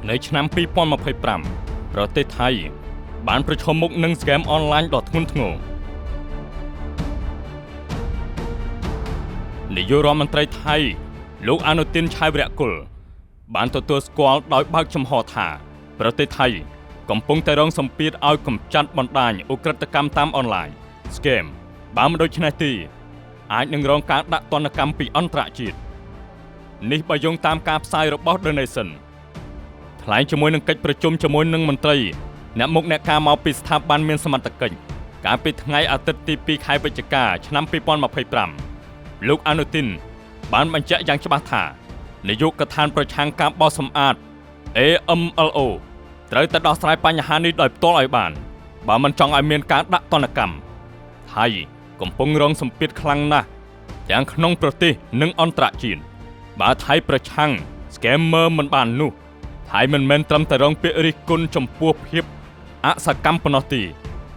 ในឆ្នាំ2025ប្រទេសថៃបានប្រឈមមុខនឹងស្កេមអនឡាញដ៏ធ្ងន់ធ្ងរនាយករដ្ឋមន្ត្រីថៃលោកអនុទាន ឆាយវរៈគុលបានទទួលស្គាល់ដោយបើកចំហថាប្រទេសថៃកំពុងតែរងសម្ពាធឲ្យកម្ចាត់បណ្ដាញឧក្រិដ្ឋកម្មតាមអនឡាញ scam បើមិនដូច្នេះទេអាចនឹងរងការដាក់ទណ្ឌកម្មពីអន្តរជាតិនេះបើយោងតាមការផ្សាយរបស់ The Nation ថ្លែងជាមួយនឹងកិច្ចប្រជុំជាមួយនឹងមន្ត្រីអ្នកមុខអ្នកការមកពីស្ថាប័នមានសមត្ថកិច្ចកាលពីថ្ងៃអាទិត្យទី 2 ខែវិច្ឆិកាឆ្នាំ2025លោកអនុទានបានបញ្ជាក់យ៉ាងច្បាស់ថានាយកដ្ឋានប្រឆាំងការបោះសម្អាត AMLO ត្រូវតែដោះស្រាយបញ្ហានេះដោយផ្ទាល់ឲ្យបានបើមិនចង់ឲ្យមានការដាក់ទណ្ឌកម្មថៃកំពុងរងសម្ពាធខ្លាំងណាស់ទាំងក្នុងប្រទេសនិងអន្តរជាតិបើថៃប្រឆាំង scammer មិនបាននោះថៃមិនមែនត្រឹមតែរងពាក្យរិះគន់ចំពោះភាពអសកម្មប៉ុណ្ណោះទេ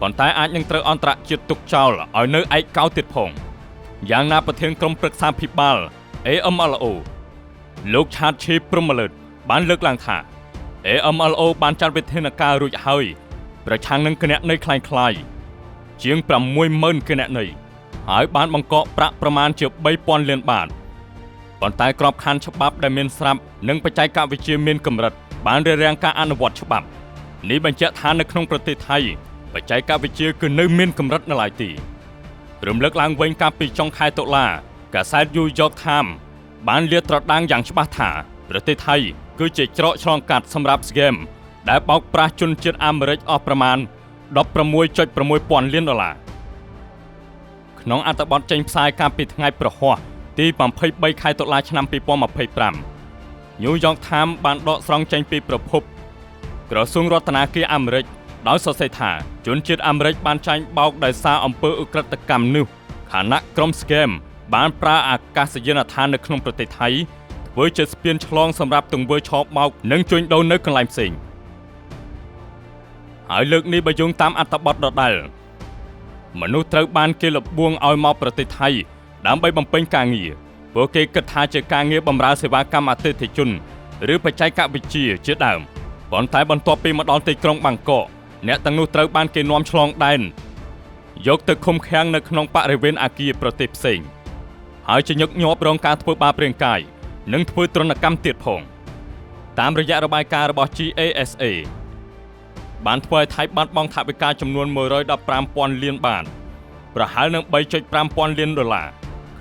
ប៉ុន្តែអាចនឹងត្រូវអន្តរជាតិទុកចោលឲ្យនៅឯកោទៀតផងយ៉ាងណាប្រធានក្រុមប្រឹក្សាភិបាល AMLO លោកឆាតឈីព្រំមលិតបានលើកឡើងថា AMLO បានចាត់វិធានការរួចហើយប្រឆាំងនឹងគណនីคล้ายៗជាង 60,000 គណនីហើយបានបង្កកប្រាក់ប្រមាណជា 3,000 លានបាតប៉ុន្តែក្របខ័ណ្ឌច្បាប់ដែលមានស្រាប់និងបច្ចេកវិទ្យាមានកម្រិតបានរារាំងការអនុវត្តច្បាប់នេះបញ្ជាក់ថានៅក្នុងប្រទេសថៃបច្ចេកវិទ្យាគឺនៅមានកម្រិតនៅឡើយទេរំលឹកឡើងវិញកាលពីចុងខែតុលាកាសែត New York Times បានលាតត្រដាងយ៉ាងច្បាស់ថាប្រទេសថៃគឺជាច្រកឆ្លងកាត់សម្រាប់ scam ដែលបោកប្រាស់ជនជាតិអាមេរិកអស់ប្រមាណ 16.6 ពាន់លានដុល្លារក្នុងអត្ថបទចេញផ្សាយកាលពីថ្ងៃប្រហ័សទី 23 ខែតុលាឆ្នាំ2025 New York Times បានដកស្រង់ចេញពីប្រភពក្រសួងរដ្ឋាភិបាលអាមេរិកដោយសរសេរថាជនជាតិអាមេរិកបានចាញ់បោកដោយសារអំពើឧក្រិដ្ឋកម្មនោះខណៈក្រុម scam បានប្រើអាកាសយានដ្ឋាននៅក្នុងប្រទេសថៃធ្វើជាស្ពានឆ្លងសម្រាប់ទង្វើឆបោកនិងជួញដូរនៅកន្លែងផ្សេងហើយលើកនេះបើយោងតាមអត្ថបទដដែលមនុស្សត្រូវបានគេលបួងឲ្យមកប្រទេសថៃដើម្បីបំពេញការងារពួកគេគិតថាជាការងារបម្រើសេវាកម្មអតិថិជនឬបច្ចេកវិទ្យាជាដើមប៉ុន្តែបន្ទាប់ពីមកដល់ទីក្រុងបាងកកអ្នកទាំងនោះត្រូវបានគេនាំឆ្លងដែនយកទៅឃុំឃាំងនៅក្នុងបរិវេណអគារប្រទេសផ្សេងហើយជាញឹកញាប់រងការធ្វើបាបរាងកាយនិងធ្វើទរណកម្មទៀតផងតាមរយៈរបាយការណ៍របស់ GASA បានធ្វើឲ្យថៃបាត់បង់ថវិកាចំនួន 115,000 លានបាតប្រហែលនឹង 3.5 ពាន់លានដុល្លារ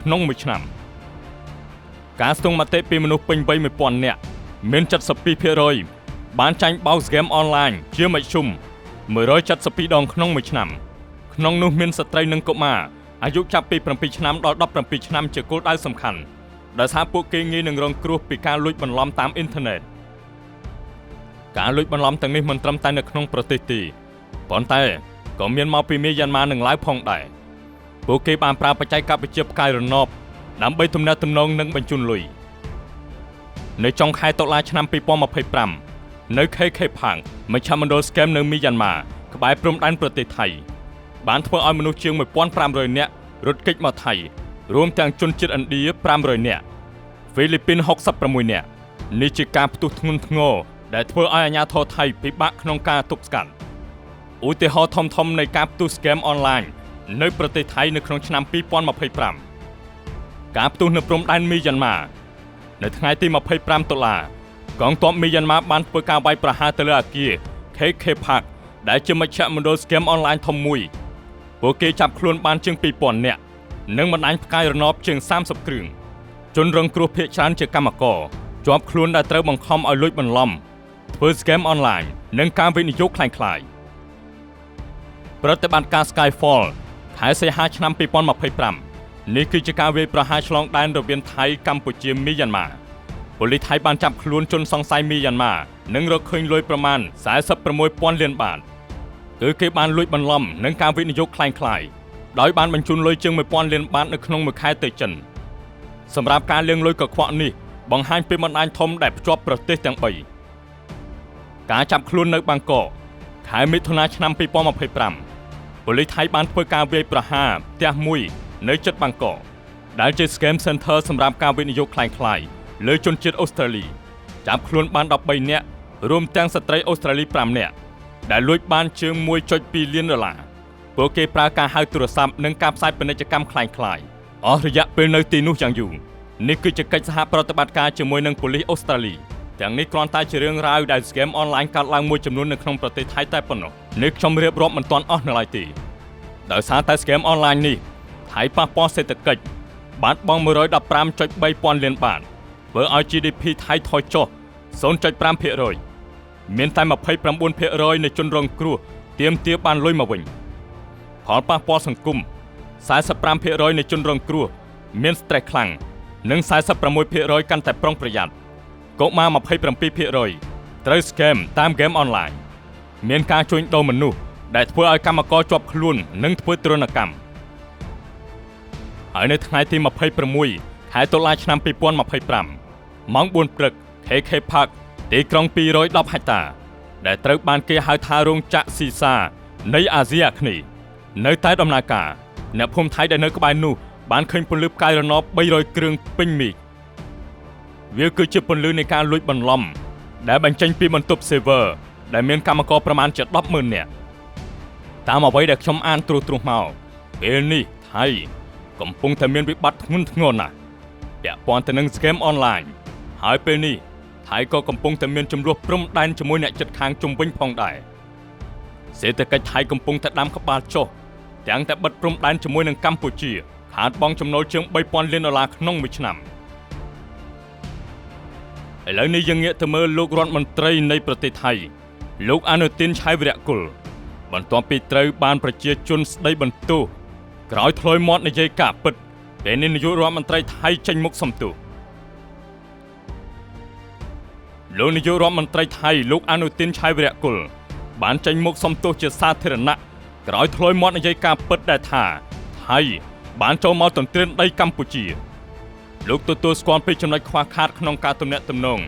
ក្នុងមួយឆ្នាំការស្ទង់មតិពីមនុស្សពេញវ័យ 1,000 នាក់មាន 72% បានចាញ់បោក scam អនឡាញជាមធ្យម 172 ដងក្នុងមួយឆ្នាំក្នុងនោះមានស្ត្រីនិងកុមារអាយុចាប់ពី 7 ឆ្នាំដល់ 17 ឆ្នាំជាគោលដៅសំខាន់ដោយសារពួកគេងាយនឹងរងគ្រោះពីការលួចបន្លំតាមអ៊ីនធឺណិតការលួចបន្លំទាំងនេះមិនត្រឹមតែនៅក្នុងប្រទេសទេប៉ុន្តែក៏មានមកពីមីយ៉ាន់ម៉ានិងឡាវផងដែរពួកគេបានប្រើបច្ចេកវិទ្យាផ្កាយរណបដើម្បីទំនាក់ទំនងនិងបញ្ជូនលុយនៅចុងខែតុលាឆ្នាំ2025នៅ KK Park មជ្ឈមណ្ឌល scam នៅមីយ៉ាន់ម៉ាក្បែរព្រំដែនប្រទេសថៃបានធ្វើឲ្យមនុស្សជាង 1,500 នាក់រត់គេចមកថៃរួមទាំងជនជាតិឥណ្ឌា 500 នាក់ហ្វីលីពីន 66 នាក់នេះជាការផ្ទុះធ្ងន់ធ្ងរដែលធ្វើឲ្យអាជ្ញាធរថៃពិបាកក្នុងការទប់ស្កាត់ឧទាហរណ៍ធំៗនៃការផ្ទុះ scam អនឡាញនៅប្រទេសថៃនៅក្នុងឆ្នាំ2025ការផ្ទុះនៅព្រំដែនមីយ៉ាន់ម៉ានៅថ្ងៃទី 25 តុលាកងទ័ពមីយ៉ាន់ម៉ាបានធ្វើការវាយប្រហារទៅលើអគារ KK Park ដែលជាមជ្ឈមណ្ឌល scam អនឡាញធំមួយពួកគេចាប់ខ្លួនបានជាង 2,000 នាក់និងបណ្ដាញផ្កាយរណបជាង 30 គ្រឿងជនរងគ្រោះភាគច្រើនជាកម្មករជាប់ខ្លួនដែលត្រូវបង្ខំឲ្យលួចបន្លំធ្វើ scam អនឡាញនិងការវិនិយោគคล้ายៗប្រតិបត្តិការ Skyfall ខែសីហាឆ្នាំ2025នេះគឺជាការវាយប្រហារឆ្លងដែនរវាងថៃកម្ពុជាមីយ៉ាន់ម៉ាប៉ូលីសថៃបានចាប់ខ្លួនជនសង្ស័យមីយ៉ាន់ម៉ានិងរកឃើញលុយប្រមាណ 46,000 លានបាតគឺគេបានលួចបន្លំនិងការវិនិយោគคล้ายៗដោយបានបញ្ជូនលុយជាង 1,000 លានបាតនៅក្នុងមួយខែទៅចិនសម្រាប់ការលាងលុយកខ្វក់នេះបង្ហាញពីបណ្ដាញធំដែលភ្ជាប់ប្រទេសទាំង3ការចាប់ខ្លួននៅបាងកកខែមិថុនាឆ្នាំ2025ប៉ូលីសថៃបានធ្វើការវាយប្រហារផ្ទះមួយនៅជិតបាងកកដែលជា scam center សម្រាប់ការវិនិយោគคล้ายៗលើជនជាតិអូស្ត្រាលីចាប់ខ្លួនបាន 13 នាក់ រួមទាំងស្ត្រីអូស្ត្រាលី5នាក់ដែលលួចបានជាង $1.2 លានពួកគេប្រើការហៅទូរស័ព្ទនិងការផ្សាយពាណិជ្ជកម្មคล้ายៗអស់រយៈពេលនៅទីនោះយ៉ាងយូរនេះគឺជាកិច្ចសហប្រតិបត្តិការជាមួយនឹងប៉ូលីសអូស្ត្រាលីទាំងនេះគ្រាន់តែជារឿងរ៉ាវដែល scam អនឡាញកើតឡើងមួយចំនួននៅក្នុងប្រទេសថៃតែប៉ុណ្ណោះនេះខ្ញុំរៀបរាប់មិនទាន់អស់នៅឡើយទេដោយសារតែ scam អនឡាញនេះថៃប៉ះពាល់សេដ្ឋកិច្ចបាត់បង់ 115.3 ពាន់លានបាតធ្វើឲ្យ GDP ថៃថយចុះ 0.5% មានតែ 29% នៃជនរងគ្រោះទាមទារបានលុយមកវិញផលប៉ះពាល់សង្គម 45% នៃជនរងគ្រោះមាន stress ខ្លាំងនិង 46% កាន់តែប្រុងប្រយ័ត្នកុមារ 27% ត្រូវ scam តាម game online មានការជួញដូរមនុស្សដែលធ្វើឲ្យកម្មករជាប់ខ្លួននិងធ្វើទរណកម្មហើយនៅថ្ងៃទី 26 ខែតុលាឆ្នាំ 2025 ម៉ោង 4 ព្រឹក KK Park ទីក្រុង 210 ហិកតាដែលត្រូវបានគេហៅថារោងចក្រស៊ីសានៃអាស៊ីអាគ្នេយ៍នៅតែដំណើរការអ្នកភូមិថៃដែលនៅក្បែរនោះបានឃើញពន្លឺផ្កាយរណប 300 គ្រឿងពេញមីកវាគឺជាពន្លឺនៃការលួចបន្លំដែលបញ្ចេញពីបន្ទប់ server ដែលមានកម្មករប្រមាណជា 10,000 នាក់តាមអ្វីដែលខ្ញុំអានត្រួសមកពេលនេះថៃកំពុងតែមានវិបត្តិធ្ងន់ធ្ងរណាស់ពាក់ព័ន្ធទៅនឹង scam online ហើយពេលនេះថៃក៏កំពុងតែមានចំនួនព្រំដែនជាមួយអ្នកជិតខាងជុំវិញផងដែរសេដ្ឋកិច្ចថៃកំពុងតែដាំក្បាលចុះទាំងតែបិទព្រំដែនជាមួយនឹងកម្ពុជាខាតបង់ចំណូលជាង $3,000 លានក្នុងមួយឆ្នាំឥឡូវនេះយើងងាកទៅមើលលោករដ្ឋមន្ត្រីនៃប្រទេសថៃលោកអនុទាន ឆៃវីរៈគុលបន្ទាប់ពីត្រូវបានប្រជាជនស្ដីបន្ទោសក្រោយធ្លាយមាត់និយាយការពិតពេលនេះនាយករដ្ឋមន្ត្រីថៃចេញមុខសំទោសលោកនាយករដ្ឋមន្ត្រីថៃលោកអនុទាន ឆៃវីរៈគុលបានចេញមុខសំទោសជាសាធារណៈក្រោយធ្លាយមាត់និយាយការពិតដែលថាថៃបានចូលមកទន្ទ្រានដីកម្ពុជាលោកទទួលស្គាល់ពីចំណុចខ្វះខាតក្នុងការទំនាក់ទំនង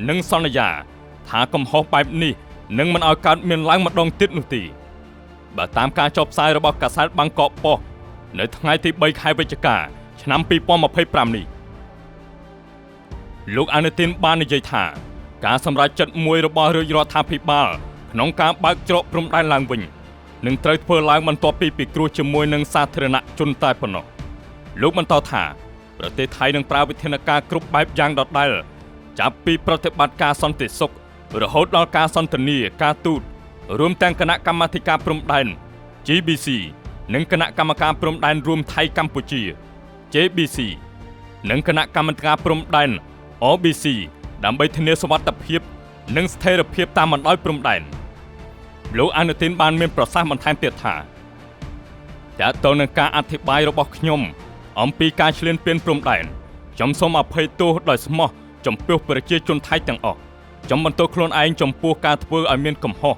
និងសន្យាថាកំហុសបែបនេះនឹងមិនឲ្យកើតមានឡើងម្ដងទៀតនោះទេបើតាមការចុះផ្សាយរបស់កាសែតបាងកកប៉ុស្តិ៍នៅថ្ងៃទី 3 ខែវិច្ឆិកាឆ្នាំ 2025 នេះលោកអនុទានបាននិយាយថាការសម្រេចចិត្តមួយរបស់រាជរដ្ឋាភិបាលក្នុងការបើកច្រកព្រំដែនឡើងវិញនឹងត្រូវធ្វើឡើងបន្ទាប់ពីពិគ្រោះជាមួយនឹងសាធារណជនតែប៉ុណ្ណោះលោកបន្តថាប្រទេសថៃនឹងប្រើវិធានការគ្រប់បែបយ៉ាងដដែលចាប់ពីប្រតិបត្តិការសន្តិសុខរហូតដល់ការសន្ទនាការទូតរួមទាំងគណៈកម្មាធិការព្រំដែន GBC និងគណៈកម្មការព្រំដែនរួមថៃកម្ពុជា JBC និងគណៈកម្មាធិការព្រំដែន OBC ដើម្បីធានាសុវត្ថិភាពនិងស្ថិរភាពតាមបណ្ដោយព្រំដែនលោកអនុទានបានមានប្រសាសន៍បន្ថែមទៀតថាតើតើនឹងការអធិប្បាយរបស់ខ្ញុំអំពីការឈ្លានពានព្រំដែនខ្ញុំសូមអភ័យទោសដោយស្មោះចំពោះប្រជាជនថៃទាំងអស់ខ្ញុំបន្ទោសខ្លួនឯងចំពោះការធ្វើឲ្យមានកំហុស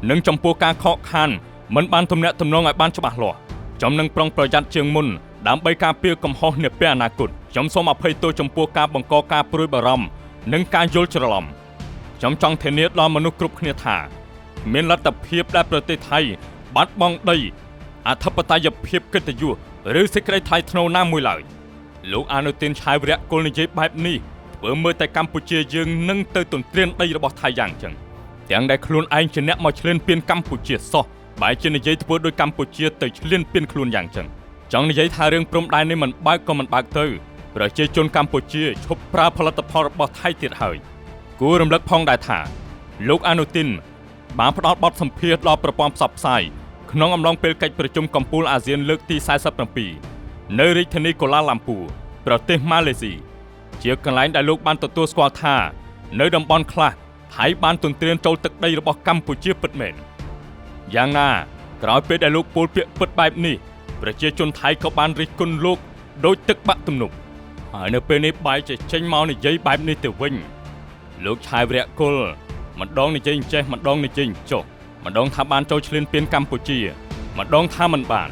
និងចំពោះការខកខានមិនបានទំនាក់ទំនងឲ្យបានច្បាស់លាស់ខ្ញុំនឹងប្រុងប្រយ័ត្នជាងមុនដើម្បីការពារកំហុសនាពេលអនាគតខ្ញុំសូមអភ័យទោសចំពោះការបង្កការព្រួយបារម្ភនិងការយល់ច្រឡំខ្ញុំចង់ធានាដល់មនុស្សគ្រប់គ្នាថាមានលទ្ធភាពដែលប្រទេសថៃបាត់បង់ដីអធិបតេយ្យភាពកិត្តិយសឬសេចក្តីថ្លៃថ្នូរណាមួយឡើយលោកអនុទាន ឆៃវីរៈគុលនិយាយបែបនេះធ្វើមើលតែកម្ពុជាយើងនឹងទៅទន្ទ្រានដីរបស់ថៃយ៉ាងចឹងទាំងដែលខ្លួនឯងជាអ្នកមកឈ្លានពានកម្ពុជាសោះបែរជានិយាយធ្វើដោយកម្ពុជាទៅឈ្លានពានខ្លួនយ៉ាងចឹងចង់និយាយថារឿងព្រំដែននេះមិនបើកក៏មិនបើកទៅប្រជាជនកម្ពុជាឈប់ប្រើផលិតផលរបស់ថៃទៀតហើយគួររំលឹកផងដែរថាលោកអនុទានបានផ្ដល់បទសម្ភាសន៍ដល់ប្រព័ន្ធផ្សព្វផ្សាយក្នុងអំឡុងពេលកិច្ចប្រជុំកំពូលអាស៊ានលើកទី 47 នៅរាជធានីកូឡាឡាំពូប្រទេសម៉ាឡេស៊ីជាកន្លែងដែលលោកបានទទួលស្គាល់ថានៅតំបន់ខ្លះថៃបានទន្ទ្រានចូលទឹកដីរបស់កម្ពុជាពិតមែនយ៉ាងណាក្រោយពេលដែលលោកពោលពាក្យពិតបែបនេះប្រជាជនថៃក៏បានរិះគន់លោកដោយទឹកបាក់ទំនប់ហើយនៅពេលនេះបែរជាចេញមកនិយាយបែបនេះទៅវិញលោកឆៃវីរៈគុលម្ដងនិយាយអញ្ចេះម្ដងនិយាយអញ្ចោះម្ដងថាបានចូលឈ្លានពានកម្ពុជាម្ដងថាមិនបាន